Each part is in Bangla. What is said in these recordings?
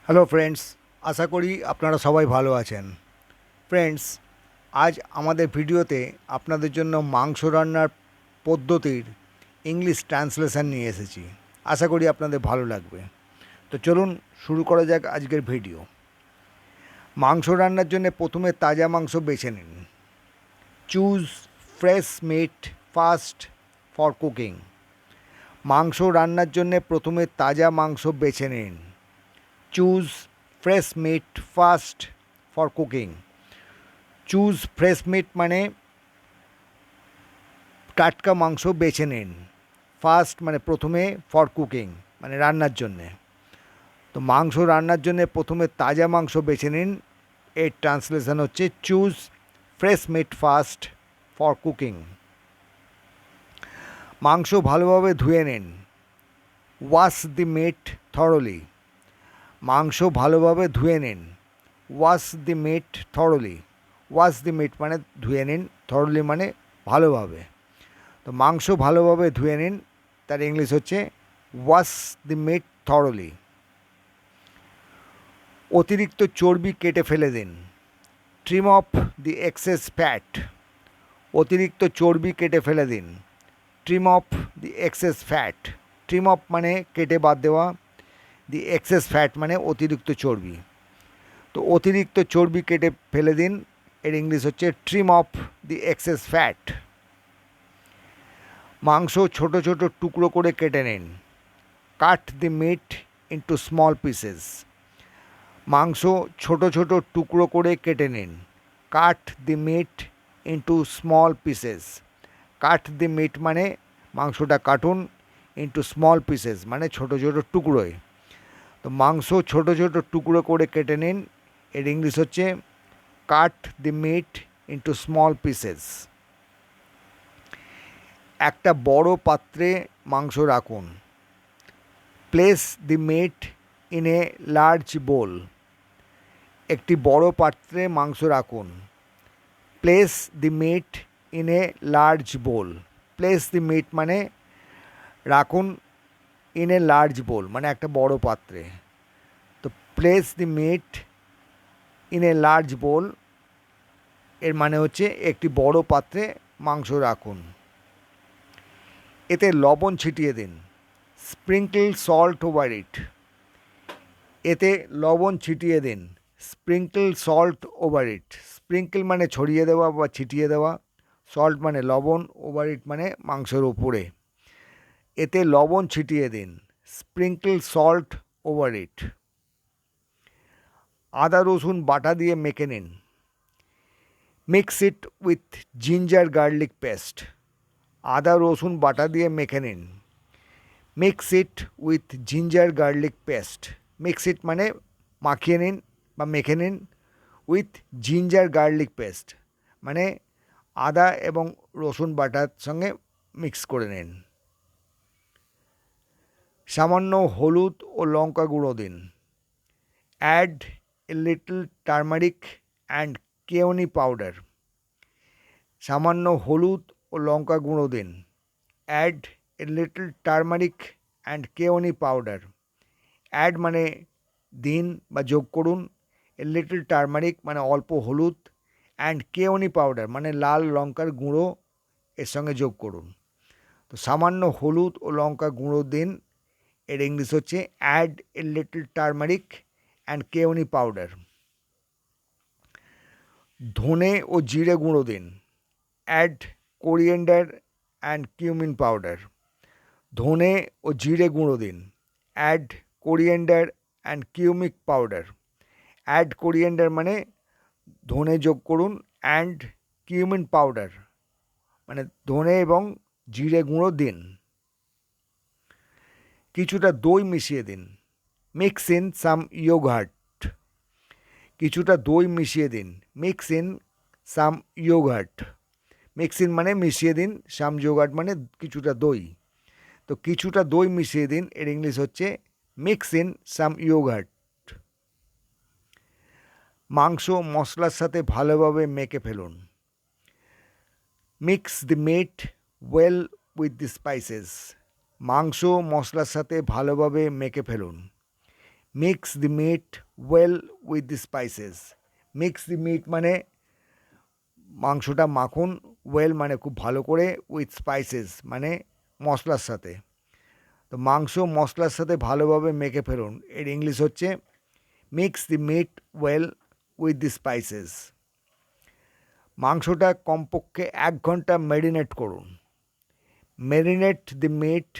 হ্যালো ফ্রেন্ডস, আশা করি আপনারা সবাই ভালো আছেন। ফ্রেন্ডস, আজ আমাদের ভিডিওতে আপনাদের জন্য মাংস রান্নার পদ্ধতির ইংলিশ ট্রান্সলেশন নিয়ে এসেছি। আশা করি আপনাদের ভালো লাগবে। তো চলুন শুরু করা যাক আজকের ভিডিও। মাংস রান্নার জন্য প্রথমে তাজা মাংস বেছে নিন। Choose fresh meat first for cooking. মাংস রান্নার জন্য প্রথমে তাজা মাংস বেছে নিন। Choose fresh meat first for cooking. Choose fresh meat মানে টাটকা মাংস বেছে নিন। ফার্স্ট মানে প্রথমে, ফর কুকিং মানে রান্নার জন্যে। তো মাংস রান্নার জন্যে প্রথমে তাজা মাংস বেছে নিন। এর ট্রান্সলেশন হচ্ছে choose fresh meat first for cooking. মাংস ভালোভাবে ধুয়ে নিন। Wash the meat thoroughly. মাংস ভালোভাবে ধুয়ে নিন। Wash the meat thoroughly. Wash the meat মানে ধুয়ে নিন, থরলি মানে ভালোভাবে। তো মাংস ভালোভাবে ধুয়ে নিন, তার ইংলিশ হচ্ছে ওয়াশ দি মিট থরলি। অতিরিক্ত চর্বি কেটে ফেলে দিন। Trim off the excess fat. অতিরিক্ত চর্বি কেটে ফেলে দিন। Trim off the excess fat. Trim off মানে কেটে বাদ দেওয়া, দি এক্সেস ফ্যাট মানে অতিরিক্ত চর্বি। তো অতিরিক্ত চর্বি কেটে ফেলে দিন, এর ইংলিশ হচ্ছে trim off the excess fat. মাংস ছোট ছোট টুকরো করে কেটে নিন। Cut the meat into small pieces. মাংস ছোট ছোট টুকরো করে কেটে নিন। Cut the meat into small pieces. Cut the meat মানে মাংসটা কাটুন, ইন্টু স্মল পিসেস মানে ছোট ছোট টুকরোয়। তো মাংস ছোট ছোট টুকরো করে কেটে নিন, এর ইংলিশ হচ্ছে cut the meat into small pieces. একটা বড় পাত্রে মাংস রাখুন। Place the meat in a large bowl. একটি বড় পাত্রে মাংস রাখুন। Place the meat in a large bowl. Place the meat মানে রাখুন, ইন এ লার্জ বোল মানে একটা বড় পাত্রে। তো place the meat in a large bowl এর মানে হচ্ছে একটি বড় পাত্রে মাংস রাখুন। এতে লবণ ছিটিয়ে দিন। স্প্রিঙ্কল সল্ট ওভার ইট। এতে লবণ ছিটিয়ে দিন। স্প্রিঙ্কল সল্ট ওভার ইট। স্প্রিঙ্কল মানে ছড়িয়ে দেওয়া বা ছিটিয়ে দেওয়া, সল্ট মানে লবণ, ওভার ইট মানে মাংসের ওপরে। এতে লবণ ছিটিয়ে দিন। Sprinkle salt over it. আদা রসুন বাটা দিয়ে মেখে নিন। Mix it with ginger garlic paste. আদা রসুন বাটা দিয়ে মেখে নিন। Mix it with ginger garlic paste. Mix it মানে মাখিয়ে নিন বা মেখে নিন, উইথ জিঞ্জার গার্লিক পেস্ট মানে আদা এবং রসুন বাটার সঙ্গে মিক্স করে নিন। সামান্য হলুদ ও লঙ্কা গুঁড়ো দিন। Add a little turmeric and cayenne powder. সামান্য হলুদ ও লঙ্কা গুঁড়ো দিন। Add a little turmeric and cayenne powder. Add মানে দিন বা যোগ করুন, এ লিটল টার্মারিক মানে অল্প হলুদ, অ্যান্ড কেওনি পাউডার মানে লাল লঙ্কার গুঁড়ো এর সঙ্গে যোগ করুন। তো সামান্য হলুদ ও লঙ্কা গুঁড়ো দিন, এর ইংলিশ হচ্ছে add a little turmeric and cayenne powder. ধনে ও জিরে গুঁড়ো দিন। Add coriander and cumin powder. ধনে ও জিরে গুঁড়ো দিন। Add coriander and cumin powder. Add coriander মানে ধনে যোগ করুন, অ্যান্ড কিউমিন পাউডার মানে ধনে এবং জিরে গুঁড়ো দিন। কিছুটা দই মিশিয়ে দিন। Mix in some yogurt. কিছুটা দই মিশিয়ে দিন। Mix in some yogurt. Mix in মানে মিশিয়ে দিন, সাম ইয়োগার্ট মানে কিছুটা দই। তো কিছুটা দই মিশিয়ে দিন, এর ইংলিশ হচ্ছে মিক্স ইন সাম ইয়োগার্ট। মাংস মশলার সাথে ভালোভাবে মেখে ফেলুন। Mix the meat well with the spices. মাংস মশলার সাথে ভালোভাবে মেখে ফেলুন। Mix the meat well with the spices. Mix the meat মানে মাংসটা মাখুন, ওয়েল মানে খুব ভালো করে, উইথ স্পাইসেস মানে মশলার সাথে। তো মাংস মশলার সাথে ভালোভাবে মেখে ফেলুন, এর ইংলিশ হচ্ছে mix the meat well with the spices. মাংসটা কমপক্ষে 1 ঘন্টা ম্যারিনেট করুন। Marinate the meat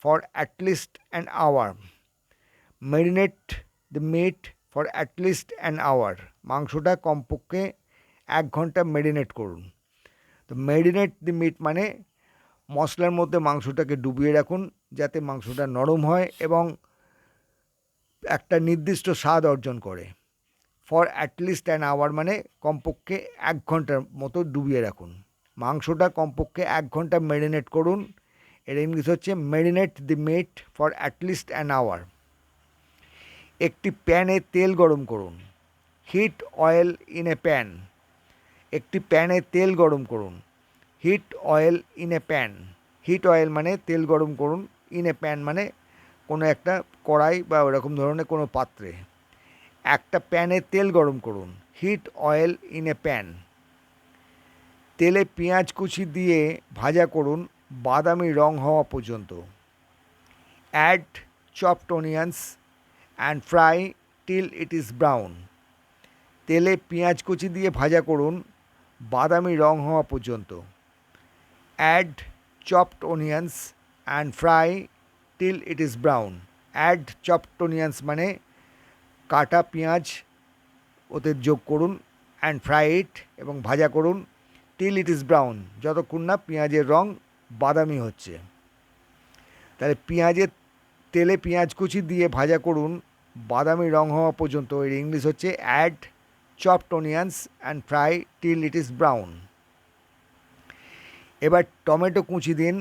for at least an hour. Marinate the meat for at least an hour. মাংসটা কমপক্ষে 1 ঘন্টা ম্যারিনেট করুন। তো ম্যারিনেট দি মিট মানে মশলার মধ্যে মাংসটাকে ডুবিয়ে রাখুন, যাতে মাংসটা নরম হয় এবং একটা নির্দিষ্ট স্বাদ অর্জন করে। ফর অ্যাটলিস্ট অ্যান আওয়ার মানে কমপক্ষে 1 ঘন্টার মতো ডুবিয়ে রাখুন। মাংসটা কমপক্ষে 1 ঘন্টা ম্যারিনেট করুন, এর ইংলিশ হচ্ছে marinate the meat for at least an hour. একটি প্যানে তেল গরম করুন। Heat oil in a pan. একটি প্যানে তেল গরম করুন। Heat oil in a pan. Heat oil মানে তেল গরম করুন, ইন এ প্যান মানে কোনো একটা কড়াই বা ওরকম ধরনের কোনো পাত্রে। একটা প্যানে তেল গরম করুন। Heat oil in a pan. তেলে পেঁয়াজ কুচি দিয়ে ভাজা করুন বাদামি রং হওয়া পর্যন্ত। Add chopped onions and fry till it is brown. তেলে পেঁয়াজ কুচি দিয়ে ভাজা করুন বাদামি রং হওয়া পর্যন্ত। Add chopped onions and fry till it is brown. Add chopped onions মানে কাটা পেঁয়াজ ওতে যোগ করুন, অ্যান্ড ফ্রাই ইট এবং ভাজা করুন, টিল ইট ইজ ব্রাউন যতক্ষণ না পেঁয়াজের রং বাদামি হচ্ছে। তাহলে তেলে পেঁয়াজ কুচি দিয়ে ভাজা করুন বাদামি রং হওয়া পর্যন্ত, এর ইংলিশ হচ্ছে add chopped onions and fry till it is brown. এবার টমেটো কুচি দিন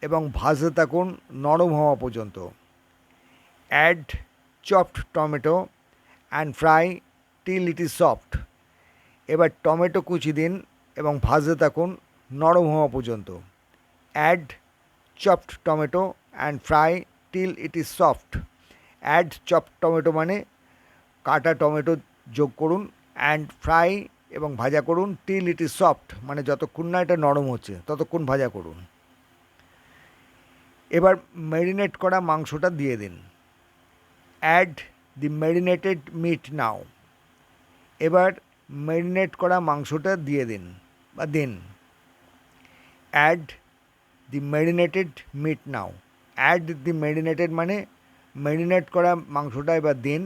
এবং ভাজতে থাকুন নরম হওয়া পর্যন্ত। Add chopped tomato and fry till it is soft. এবার টমেটো কুচি দিন এবং ভাজতে থাকুন নরম হওয়া পর্যন্ত। Add chopped tomato and fry till it is soft. Add chopped tomato মানে কাটা টমেটো যোগ করুন, অ্যান্ড ফ্রাই এবং ভাজা করুন, টিল ইট ইজ সফট মানে যতক্ষণ না এটা নরম হচ্ছে ততক্ষণ ভাজা করুন। এবার ম্যারিনেট করা মাংসটা দিয়ে দিন। অ্যাড দি ম্যারিনেটেড মিট নাও। এবার ম্যারিনেট করা মাংসটা দিয়ে দিন বা দিন। অ্যাড দি ম্যারিনেটেড মিট নাও। অ্যাড দি ম্যারিনেটেড মানে ম্যারিনেট করা মাংসটা এবার দিন।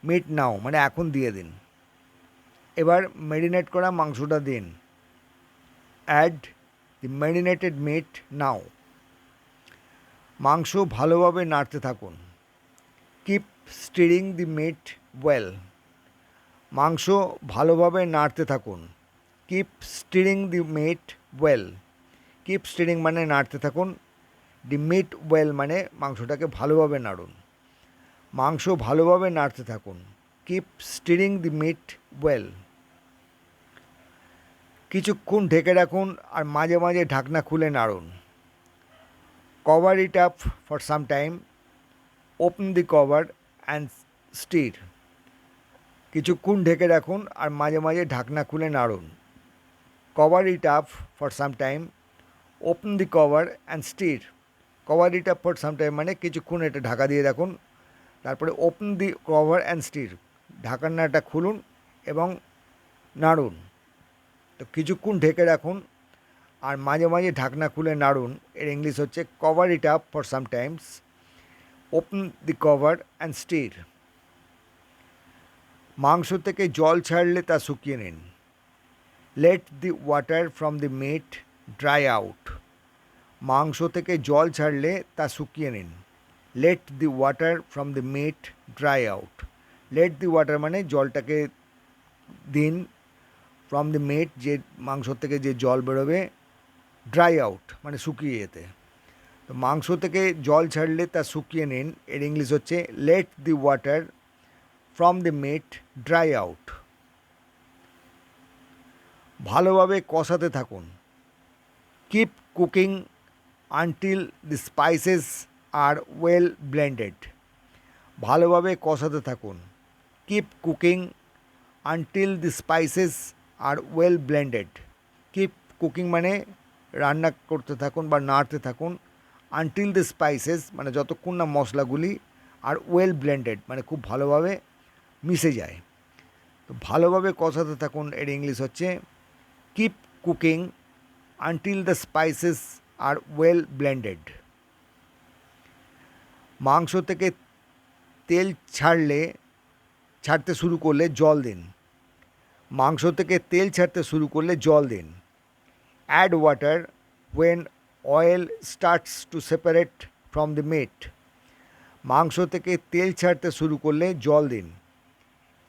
মিট নাও মানে এখন দিয়ে দিন। এবার ম্যারিনেট করা মাংসটা দিন। অ্যাড দি ম্যারিনেটেড মিট নাও। মাংস ভালোভাবে নাড়তে থাকুন। Keep stirring the meat well. মাংস ভালোভাবে নাড়তে থাকুন। Keep stirring the meat well. Keep stirring মানে নাড়তে থাকুন। দি মিট ওয়েল মানে মাংসটাকে ভালোভাবে নাড়ুন। মাংস ভালোভাবে নাড়তে থাকুন। Keep stirring the meat well. কিছুক্ষণ ঢেকে রাখুন আর মাঝে মাঝে ঢাকনা খুলে নাড়ুন। Cover it up for some time. Open the cover and stir. কিছুক্ষণ ঢেকে রাখুন আর মাঝে মাঝে ঢাকনা খুলে নাড়ুন। Cover it up for some time. Open the cover and stir. Cover it up for some time মানে কিছুক্ষণ এটা ঢাকা দিয়ে রাখুন, তারপরে open the cover and stir, ঢাকনাটা খুলুন এবং নাড়ুন। তো কিছুক্ষণ ঢেকে রাখুন আর মাঝে মাঝে ঢাকনা খুলে নাড়ুন, এর ইংলিশ হচ্ছে cover it up for some times. Open the cover and stir. মাংস থেকে জল ছাড়লে তা শুকিয়ে নিন। Let the water from the meat dry out. মাংস থেকে জল ছাড়লে তা শুকিয়ে নিন। Let the water from the meat dry out. Let the water মানে জলটাকে দিন, ফ্রম দি মিট যে মাংস থেকে যে জল বেরোবে, ড্রাই আউট মানে শুকিয়ে যেতে। তো মাংস থেকে জল ছাড়লে তা শুকিয়ে নিন, এর ইংলিশ হচ্ছে let the water from the meat dry out. ভালোভাবে কষাতে থাকুন। Keep cooking until the spices are well blended. ভালোভাবে কষাতে থাকুন। Keep cooking until the spices are well blended. Keep cooking মানে রান্না করতে থাকুন বা নাড়তে থাকুন। আনটিল দি স্পাইসেস মানে যতক্ষণ না মশলাগুলি আর ওয়েল ব্লেন্ডেড মানে খুব ভালোভাবে মিশে যায়। তো ভালোভাবে কষাতে থাকুন, এর ইংলিশ হচ্ছে keep cooking until the spices are well blended. মাংস থেকে তেল ছাড়তে শুরু করলে জল দিন। মাংস থেকে তেল ছাড়তে শুরু করলে জল দিন। Add water when oil starts to separate from the meat. মাংস থেকে তেল ছাড়তে শুরু করলে জল দিন।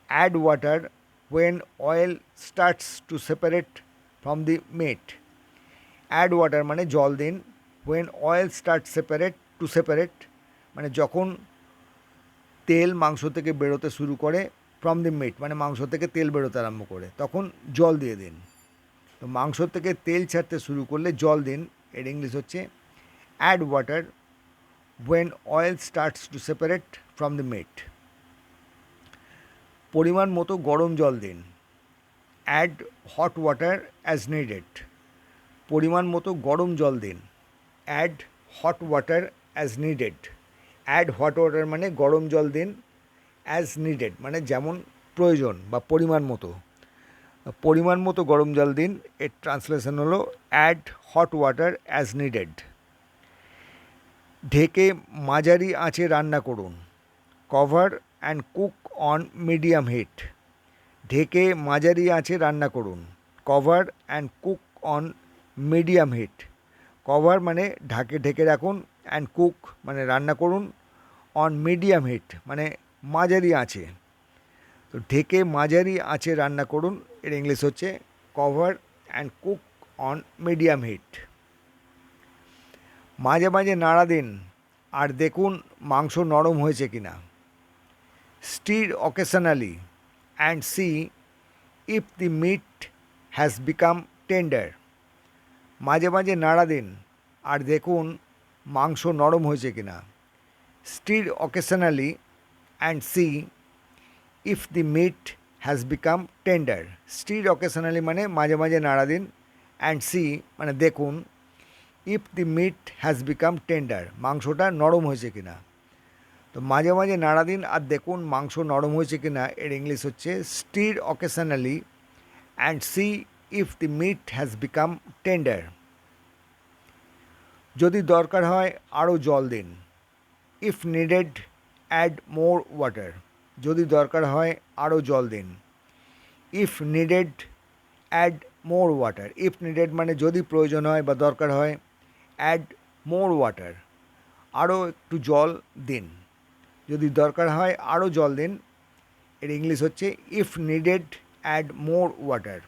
Add water when oil starts to separate from the meat. Add water মানে জল দিন। ওয়েন অয়েল স্টার্ট সেপারেট মানে যখন তেল মাংস থেকে বেরোতে শুরু করে, ফ্রম দি মিট মানে মাংস থেকে তেল বেরোতে আরম্ভ করে, তখন জল দিয়ে দিন। তো মাংস থেকে তেল ছাড়তে শুরু করলে জল দিন, এর ইংলিশ হচ্ছে add water when oil starts to separate from the meat. পরিমাণ মতো গরম জল দিন। Add hot water as needed. পরিমাণ মতো গরম জল দিন। Add hot water as needed. Add hot water মানে গরম জল দিন। অ্যাজ নিডেড মানে যেমন প্রয়োজন বা পরিমাণ মতো। পরিমাণ মতো গরম জল দিন, এর ট্রান্সলেশন হলো add hot water as needed. ঢেকে মাঝারি আঁচে রান্না করুন। Cover and cook on medium heat. ঢেকে মাঝারি আঁচে রান্না করুন। Cover and cook on medium heat. Cover মানে ঢেকে রাখুন, অ্যান্ড কুক মানে রান্না করুন, অন মিডিয়াম হিট মানে মাঝারি আঁচে। তো ঢেকে মাঝারি আঁচে রান্না করুন, এর ইংলিশ হচ্ছে cover and cook on medium heat. মাঝে মাঝে নাড়া দিন আর দেখুন মাংস নরম হয়েছে কিনা। Stir occasionally and see if the meat has become tender. মাঝে মাঝে নাড়া দিন আর দেখুন মাংস নরম হয়েছে কিনা। Stir occasionally and see if the meat has become tender. Stir occasionally মানে মাঝে মাঝে নাড়া দিন, অ্যান্ড সি মানে দেখুন, if the meat has become tender মাংসটা নরম হয়েছে কিনা। তো মাঝে মাঝে নাড়া দিন আর দেখুন মাংস নরম হয়েছে কিনা, এর ইংলিশ হচ্ছে stir occasionally and see if the meat has become tender. যদি দরকার হয় আরও জল দিন। If needed add more water. যদি দরকার হয় আরও জল দিন। If needed add more water. If needed মানে যদি প্রয়োজন হয় বা দরকার হয়, অ্যাড মোর ওয়াটার আরও একটু জল দিন। যদি দরকার হয় আরও জল দিন, এর ইংলিশ হচ্ছে if needed add more water.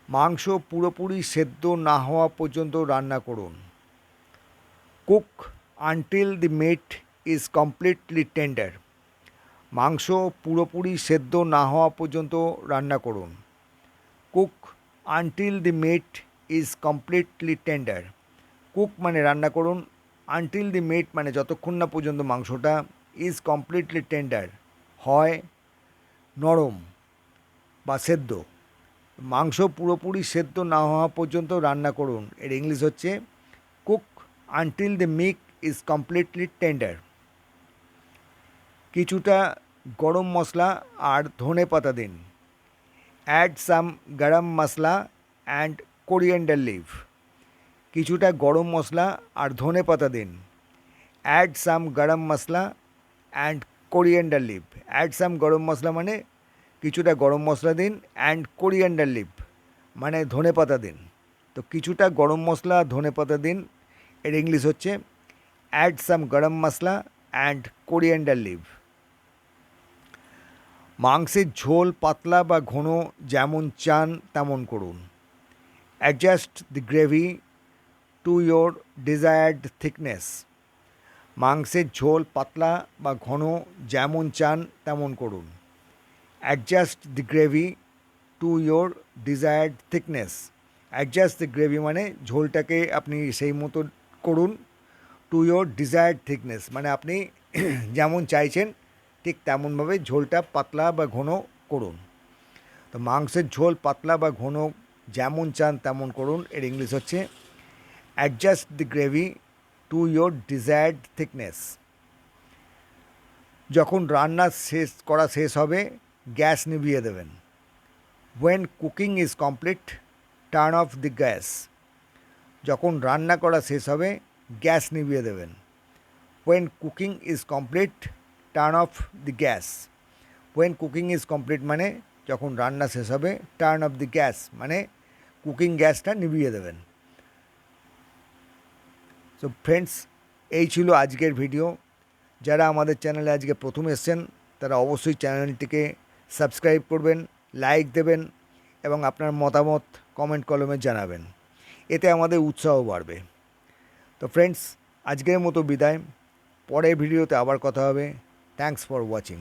মাংস পুরোপুরি সেদ্ধ না হওয়া পর্যন্ত রান্না করুন। Cook until the meat is completely tender. মাংস পুরোপুরি সেদ্ধ না হওয়া পর্যন্ত রান্না করুন। Cook until the meat is completely tender. Cook মানে রান্না করুন, আনটিল দি মিট মানে যতক্ষণ না পর্যন্ত মাংসটা ইজ কমপ্লিটলি টেন্ডার হয় নরম বা সেদ্ধ। মাংস পুরোপুরি সেদ্ধ না হওয়া পর্যন্ত রান্না করুন, এর ইংলিশ হচ্ছে cook until the meat is completely tender. কিছুটা গরম মশলা আর ধনে পাতা দিন। Add some garam masala and coriander leave. কিছুটা গরম মশলা আর ধনে পাতা দিন। Add some garam masala and coriander leaf. Add some garam masala মানে কিছুটা গরম মশলা দিন, অ্যান্ড কোরিয়েন্ডার লিভ মানে ধনে পাতা দিন। তো কিছুটা গরম মশলা ধনে পাতা দিন, এর ইংলিশ হচ্ছে add some garam masala and coriander leave. মাংসের ঝোল পাতলা বা ঘন যেমন চান তেমন করুন। Adjust the gravy to your desired thickness. মাংসের ঝোল পাতলা বা ঘন যেমন চান তেমন করুন। Adjust the gravy to your desired thickness. Adjust the gravy মানে ঝোলটাকে আপনি সেই মতো করুন। টু ইয়োর ডিজায়ার্ড থিকনেস মানে আপনি যেমন চাইছেন ঠিক তেমনভাবে ঝোলটা পাতলা বা ঘন করুন। তো মাংসের ঝোল পাতলা বা ঘন যেমন চান তেমন করুন। এর ইংলিশ হচ্ছে adjust the gravy to your desired thickness. যখন রান্না শেষ হবে গ্যাস নিভিয়ে দেবেন। When cooking is complete turn off the gas. যখন রান্না করা শেষ হবে গ্যাস নিভিয়ে দেবেন। When cooking is complete turn off the gas. When cooking is complete মানে যখন রান্না শেষ হবে, টার্ন অফ দি গ্যাস মানে কুকিং গ্যাসটা নিভিয়ে দেবেন। সো ফ্রেন্ডস, এই ছিল আজকের ভিডিও। যারা আমাদের চ্যানেলে আজকে প্রথম এসেছেন তারা অবশ্যই চ্যানেলটিকে সাবস্ক্রাইব করবেন, লাইক দেবেন এবং আপনার মতামত কমেন্ট কলমে জানাবেন। এতে আমাদের উৎসাহ বাড়বে। তো ফ্রেন্ডস, আজকের মতো বিদায়। পরের ভিডিওতে আবার কথা হবে। Thanks for watching.